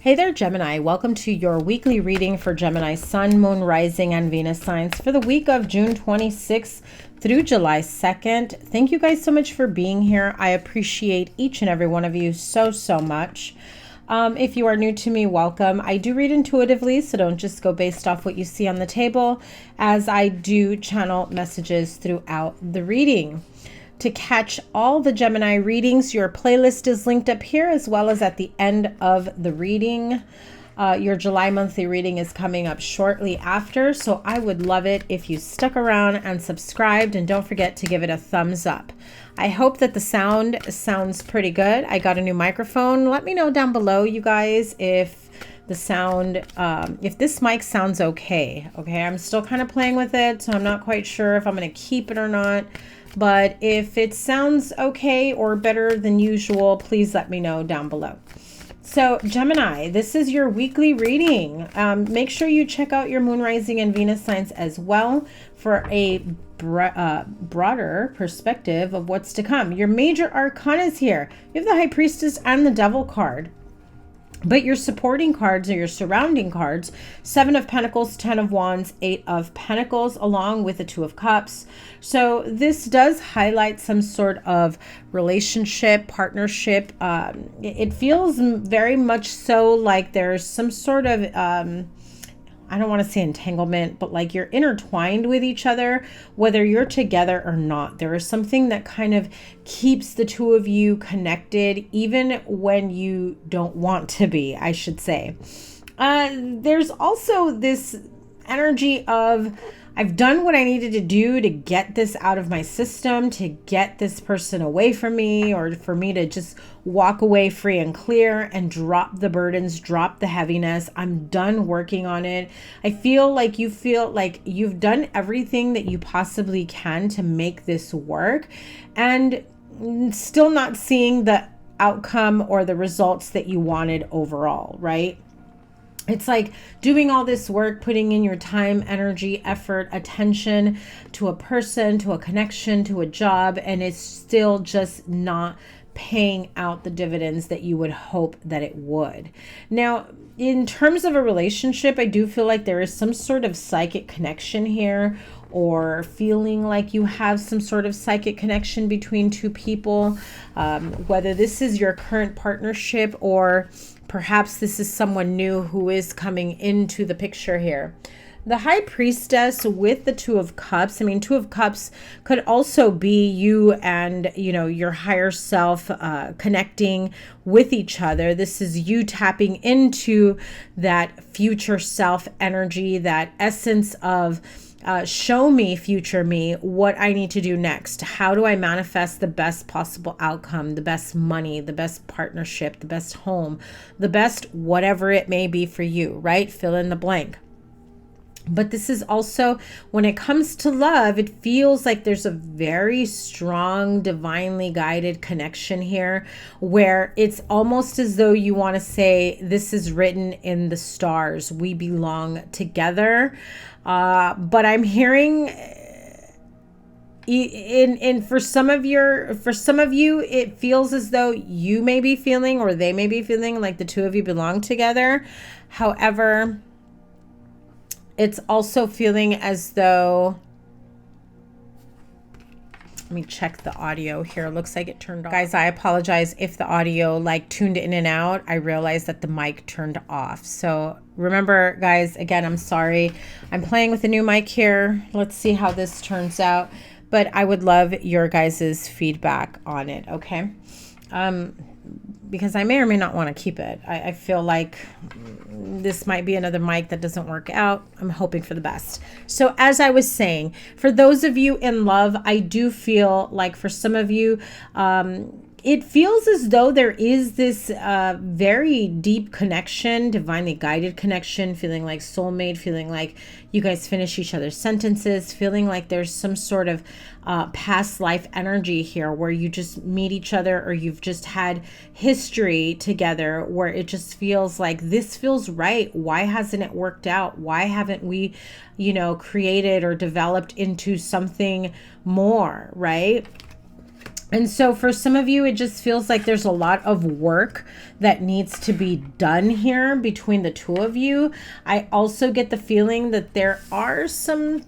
Hey there, Gemini. Welcome to your weekly reading for Gemini Sun, Moon, Rising, and Venus signs for the week of June 26th through July 2nd. Thank you guys so much for being here. I appreciate each and every one of you so much. If you are new to me, welcome. I do read intuitively, so don't just go based off what you see on the table, as I do channel messages throughout the reading. To catch all the Gemini readings, your playlist is linked up here as well as at the end of the reading. Your July monthly reading is coming up shortly after, so I would love it if you stuck around and subscribed, and don't forget to give it a thumbs up. I hope that the sound sounds pretty good. I got a new microphone. Let me know down below, you guys, if the sound, if this mic sounds okay. Okay, I'm still kind of playing with it, so I'm not quite sure if I'm going to keep it or not. But if it sounds okay or better than usual, please let me know down below. So Gemini, this is your weekly reading. Make sure you check out your Moon, Rising, and Venus signs as well for a broader perspective of what's to come. Your major arcana is here. You have the High Priestess and the Devil card. But your supporting cards or your surrounding cards, 7 of Pentacles, 10 of Wands, 8 of Pentacles, along with the 2 of Cups. So this does highlight some sort of relationship, partnership. It feels very much so like there's some sort of, I don't want to say entanglement, but like you're intertwined with each other, whether you're together or not. There is something that kind of keeps the two of you connected, even when you don't want to be, I should say. There's also this energy of, I've done what I needed to do to get this out of my system, to get this person away from me, or for me to just walk away free and clear and drop the burdens, drop the heaviness. I'm done working on it. I feel like you've done everything that you possibly can to make this work, and still not seeing the outcome or the results that you wanted overall, right? It's like doing all this work, putting in your time, energy, effort, attention to a person, to a connection, to a job, and it's still just not paying out the dividends that you would hope that it would. Now, in terms of a relationship, I do feel like there is some sort of psychic connection here, or feeling like you have some sort of psychic connection between two people, whether this is your current partnership or perhaps this is someone new who is coming into the picture here. The High Priestess with the 2 of Cups. I mean, 2 of Cups could also be you and, your higher self connecting with each other. This is you tapping into that future self energy, that essence of show me, future me, what I need to do next. How do I manifest the best possible outcome, the best money, the best partnership, the best home, the best whatever it may be for you, right? Fill in the blank. But this is also, when it comes to love, it feels like there's a very strong, divinely guided connection here, where it's almost as though you want to say, this is written in the stars. We belong together. But I'm hearing for some of you, it feels as though you may be feeling, or they may be feeling like the two of you belong together. However, it's also feeling as though, let me check the audio here. It looks like it turned off. Guys, I apologize if the audio tuned in and out. I realized that the mic turned off. So remember, guys, again, I'm sorry. I'm playing with a new mic here. Let's see how this turns out. But I would love your guys' feedback on it, okay? Because I may or may not want to keep it. I feel like this might be another mic that doesn't work out. I'm hoping for the best. So as I was saying, for those of you in love, I do feel like for some of you, it feels as though there is this very deep connection, divinely guided connection, feeling like soulmate, feeling like you guys finish each other's sentences, feeling like there's some sort of past life energy here where you just meet each other, or you've just had history together where it just feels like this feels right. Why hasn't it worked out? Why haven't we, created or developed into something more, right? And so for some of you, it just feels like there's a lot of work that needs to be done here between the two of you. I also get the feeling that there are some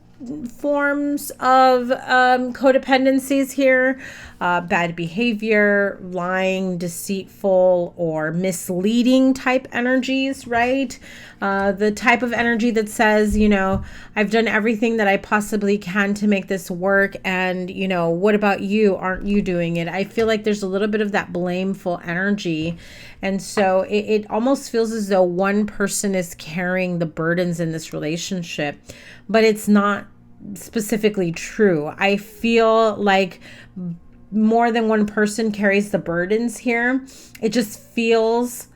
forms of codependencies here, bad behavior, lying, deceitful, or misleading type energies, right? The type of energy that says, you know, I've done everything that I possibly can to make this work, and, you know, what about you? Aren't you doing it? I feel like there's a little bit of that blameful energy. And so it almost feels as though one person is carrying the burdens in this relationship, but it's not specifically true. I feel like more than one person carries the burdens here. It just feels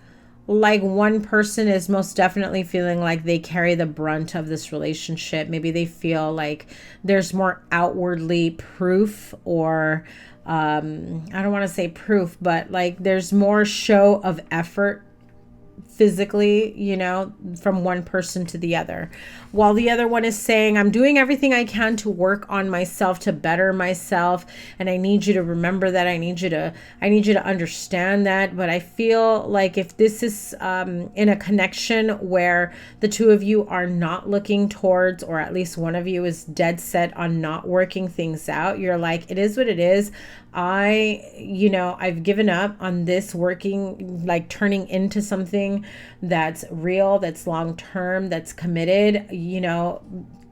like one person is most definitely feeling like they carry the brunt of this relationship. Maybe they feel like there's more outwardly proof, or I don't want to say proof, but like there's more show of effort physically, you know, from one person to the other, while the other one is saying, I'm doing everything I can to work on myself, to better myself, and I need you to remember that. I need you to understand that. But I feel like if this is in a connection where the two of you are not looking towards, or at least one of you is dead set on not working things out, you're like, it is what it is. I've given up on this working, like turning into something that's real, that's long-term, that's committed. You know,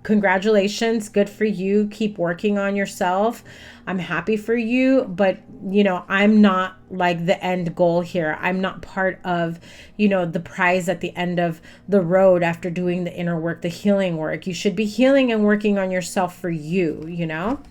congratulations, good for you. Keep working on yourself. I'm happy for you, but you know, I'm not like the end goal here. I'm not part of, you know, the prize at the end of the road after doing the inner work, the healing work. You should be healing and working on yourself for you, you know?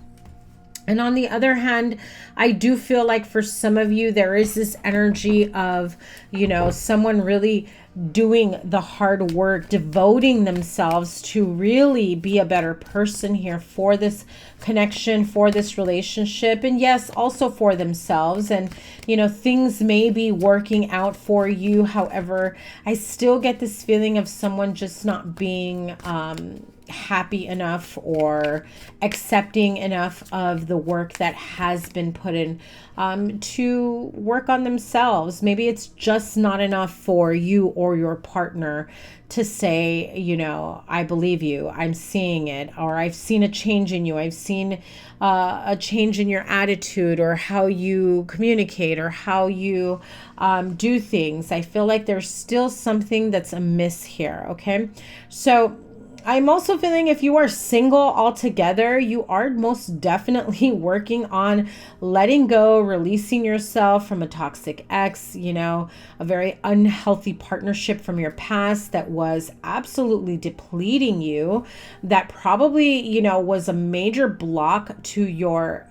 And on the other hand, I do feel like for some of you, there is this energy of, you know, someone really doing the hard work, devoting themselves to really be a better person here for this connection, for this relationship. And yes, also for themselves. And, you know, things may be working out for you. However, I still get this feeling of someone just not being, happy enough or accepting enough of the work that has been put in to work on themselves. Maybe it's just not enough for you or your partner to say, you know, I believe you, I'm seeing it, or I've seen a change in you, I've seen a change in your attitude or how you communicate or how you do things. I feel like there's still something that's amiss here, okay? So I'm also feeling if you are single altogether, you are most definitely working on letting go, releasing yourself from a toxic ex, you know, a very unhealthy partnership from your past that was absolutely depleting you, that probably, you know, was a major block to your,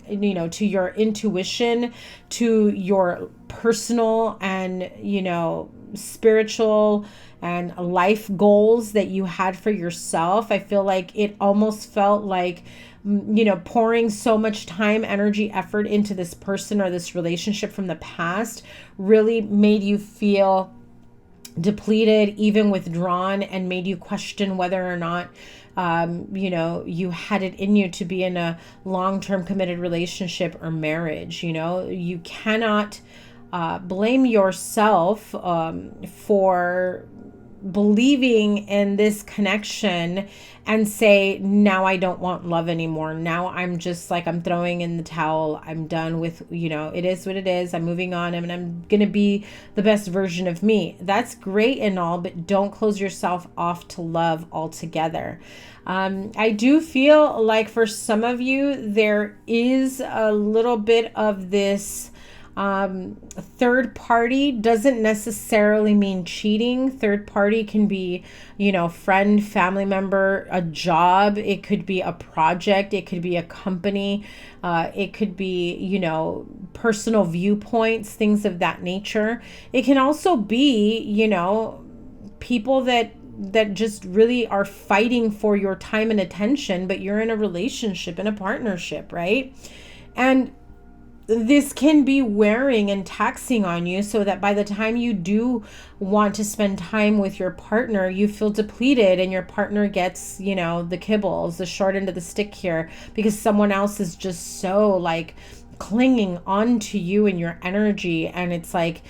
to your intuition, to your personal and, you know, spiritual and life goals that you had for yourself. I feel like it almost felt like, you know, pouring so much time, energy, effort into this person or this relationship from the past really made you feel depleted, even withdrawn, and made you question whether or not you had it in you to be in a long-term committed relationship or marriage. You know, you cannot blame yourself for believing in this connection and say, now I don't want love anymore. Now I'm just like, I'm throwing in the towel. I'm done with, you know, it is what it is. I'm moving on and I'm going to be the best version of me. That's great and all, but don't close yourself off to love altogether. I do feel like for some of you, there is a little bit of this third party. Doesn't necessarily mean cheating. Third party can be, you know, friend, family member, a job. It could be a project. It could be a company. It could be, you know, personal viewpoints, things of that nature. It can also be, you know, people that just really are fighting for your time and attention, but you're in a relationship, in a partnership, right? And this can be wearing and taxing on you, so that by the time you do want to spend time with your partner, you feel depleted and your partner gets, you know, the kibbles, the short end of the stick here, because someone else is just so like clinging on to you and your energy. And it's like,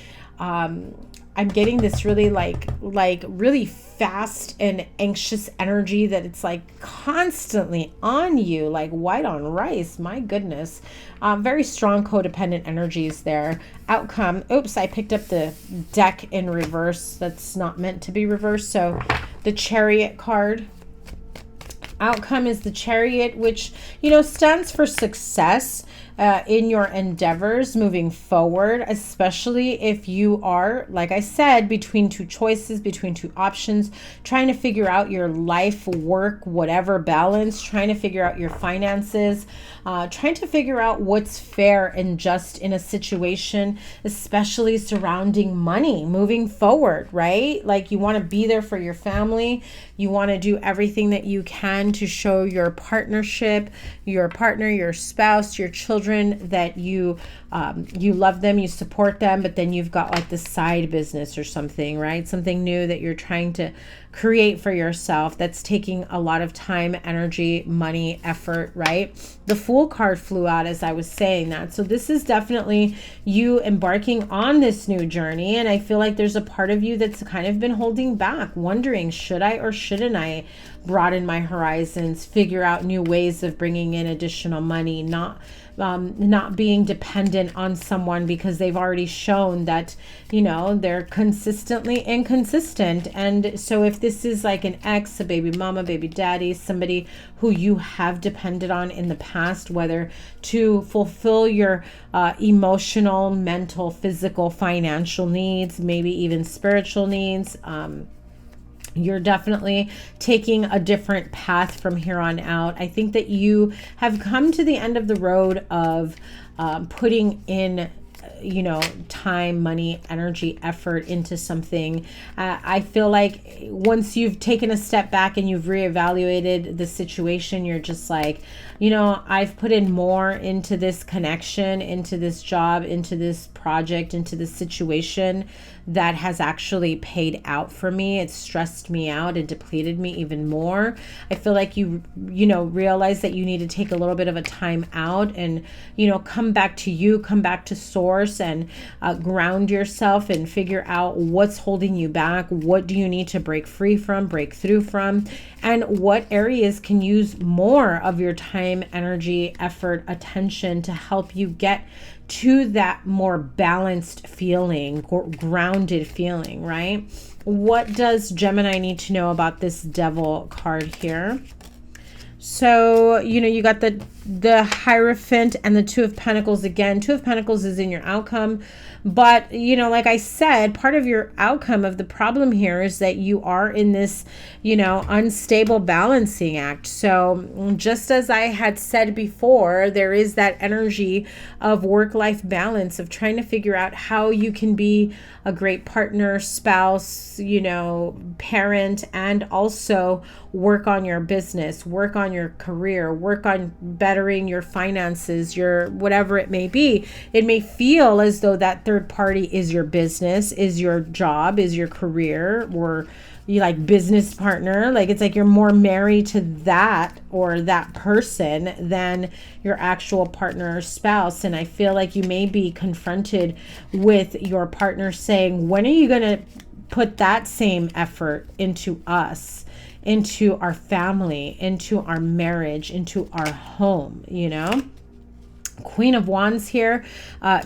I'm getting this really like really fast and anxious energy that it's like constantly on you, like white on rice. My goodness. Very strong codependent energies there. Outcome. Oops, I picked up the deck in reverse. That's not meant to be reversed. So the Chariot card. Outcome is the Chariot, which, you know, stands for success in your endeavors moving forward, especially if you are, like I said, between two choices, between two options, trying to figure out your life, work, whatever balance, trying to figure out your finances, trying to figure out what's fair and just in a situation, especially surrounding money moving forward, right? Like you want to be there for your family. You want to do everything that you can to show your partnership, your partner, your spouse, your children, that you love them, you support them, but then you've got like the side business or something, right? Something new that you're trying to create for yourself that's taking a lot of time, energy, money, effort, right? The Fool card flew out as I was saying that. So this is definitely you embarking on this new journey. And I feel like there's a part of you that's kind of been holding back, wondering, should I or shouldn't I broaden my horizons, figure out new ways of bringing in additional money, not being dependent on someone because they've already shown that, you know, they're consistently inconsistent. And so if this is like an ex, a baby mama, baby daddy, somebody who you have depended on in the past, whether to fulfill your emotional, mental, physical, financial needs, maybe even spiritual needs, you're definitely taking a different path from here on out. I think that you have come to the end of the road of putting in, you know, time, money, energy, effort into something. I feel like once you've taken a step back and you've reevaluated the situation, you're just like, you know, I've put in more into this connection, into this job, into this project, into this situation that has actually paid out for me. It's stressed me out and depleted me even more. I feel like you know, realize that you need to take a little bit of a time out and, you know, come back to you, come back to source and ground yourself and figure out what's holding you back. What do you need to break free from, break through from, and what areas can use more of your time, energy, effort, attention to help you get to that more balanced feeling, grounded feeling, right? What does Gemini need to know about this Devil card here? So, you know, you got the Hierophant and the Two of Pentacles again. Two of Pentacles is in your outcome. But, you know, like I said, part of your outcome of the problem here is that you are in this, you know, unstable balancing act. So just as I had said before, there is that energy of work-life balance, of trying to figure out how you can be a great partner, spouse, you know, parent, and also work on your business, work on your career, work on bettering your finances, your whatever it may be. It may feel as though that third party is your business, is your job, is your career, or you like business partner. Like it's like you're more married to that or that person than your actual partner or spouse. And I feel like you may be confronted with your partner saying, when are you going to put that same effort into us, into our family, into our marriage, into our home, you know? Queen of Wands here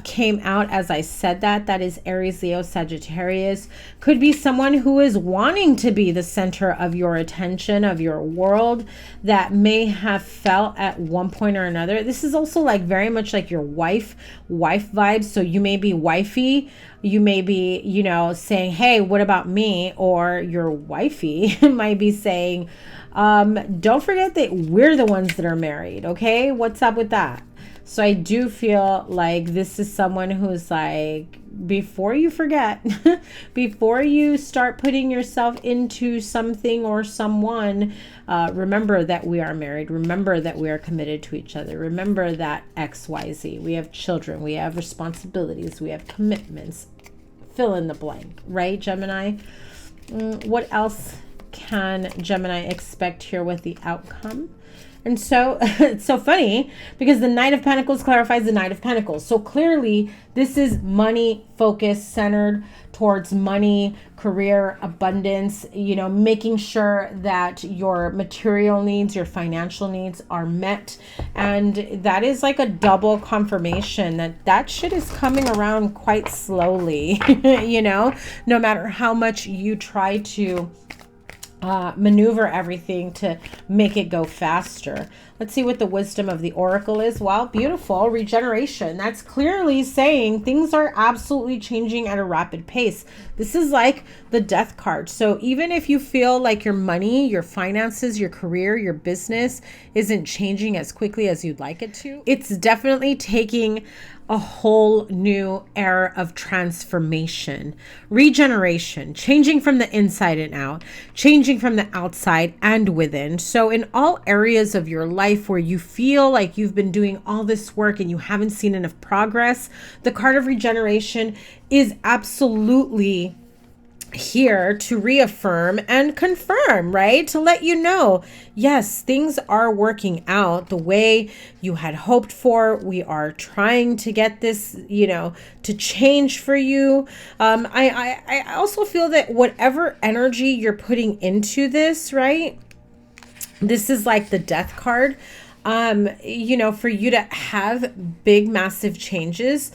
came out as I said that. That is Aries, Leo, Sagittarius. Could be someone who is wanting to be the center of your attention, of your world, that may have felt at one point or another. This is also like very much like your wife vibes. So you may be wifey. You may be, you know, saying, hey, what about me? Or your wifey might be saying, don't forget that we're the ones that are married. Okay, what's up with that? So I do feel like this is someone who's like, before you forget, before you start putting yourself into something or someone, remember that we are married. Remember that we are committed to each other. Remember that XYZ. We have children. We have responsibilities. We have commitments. Fill in the blank, right, Gemini? What else can Gemini expect here with the outcome? And so it's so funny because the Knight of Pentacles clarifies the Knight of Pentacles. So clearly this is money focused, centered towards money, career, abundance, you know, making sure that your material needs, your financial needs are met. And that is like a double confirmation that that shit is coming around quite slowly, you know, no matter how much you try to maneuver everything to make it go faster. Let's see what the wisdom of the oracle is. Wow, beautiful. Regeneration. That's clearly saying things are absolutely changing at a rapid pace. This is like the death card. So even if you feel like your money, your finances, your career, your business isn't changing as quickly as you'd like it to, it's definitely taking a whole new era of transformation, regeneration, changing from the inside and out, changing from the outside and within. So in all areas of your life where you feel like you've been doing all this work and you haven't seen enough progress, the card of regeneration is absolutely here to reaffirm and confirm, right? To let you know, yes, things are working out the way you had hoped for. We are trying to get this, you know, to change for you. I also feel that whatever energy you're putting into this, right? This is like the death card. You know, for you to have big, massive changes,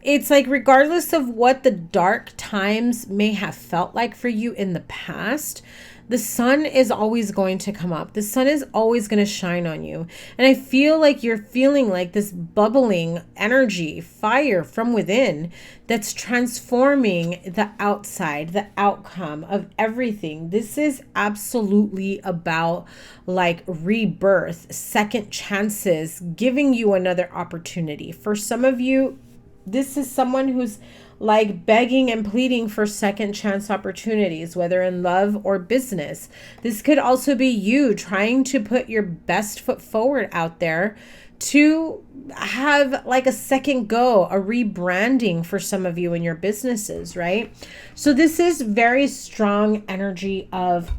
it's like regardless of what the dark times may have felt like for you in the past, the sun is always going to come up. The sun is always going to shine on you. And I feel like you're feeling like this bubbling energy, fire from within that's transforming the outside, the outcome of everything. This is absolutely about like rebirth, second chances, giving you another opportunity. For some of you, this is someone who's like begging and pleading for second chance opportunities, whether in love or business. This could also be you trying to put your best foot forward out there to have like a second go, a rebranding for some of you in your businesses, right? So this is very strong energy of,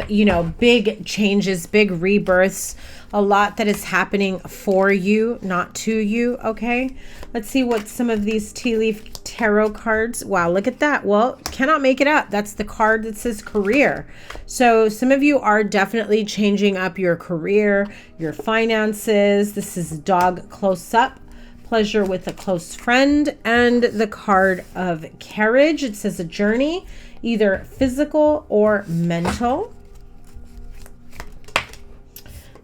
you know, big changes, big rebirths, a lot that is happening for you, not to you. Okay, let's see what some of these tea leaf tarot cards. Wow, look at that. Well, cannot make it up. That's the card that says career. So some of you are definitely changing up your career, your finances. This is dog close up, pleasure with a close friend, and the card of carriage. It says a journey, either physical or mental.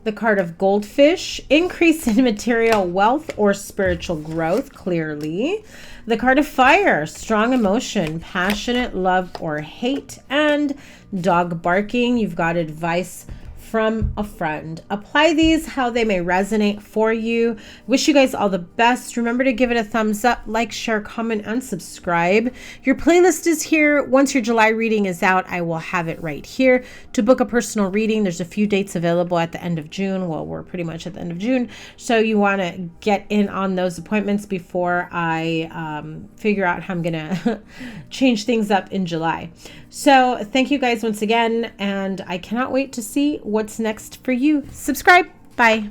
The card of goldfish, increase in material wealth or spiritual growth, clearly. The card of fire, strong emotion, passionate love or hate, and dog barking. You've got advice from a friend. Apply these how they may resonate for you. Wish you guys all the best. Remember to give it a thumbs up, like, share, comment, and subscribe. Your playlist is here. Once your July reading is out, I will have it right here. To book a personal reading, there's a few dates available at the end of June. Well, we're pretty much at the end of June. So you want to get in on those appointments before I figure out how I'm going to change things up in July. So thank you guys once again, and I cannot wait to see what's next for you. Subscribe. Bye.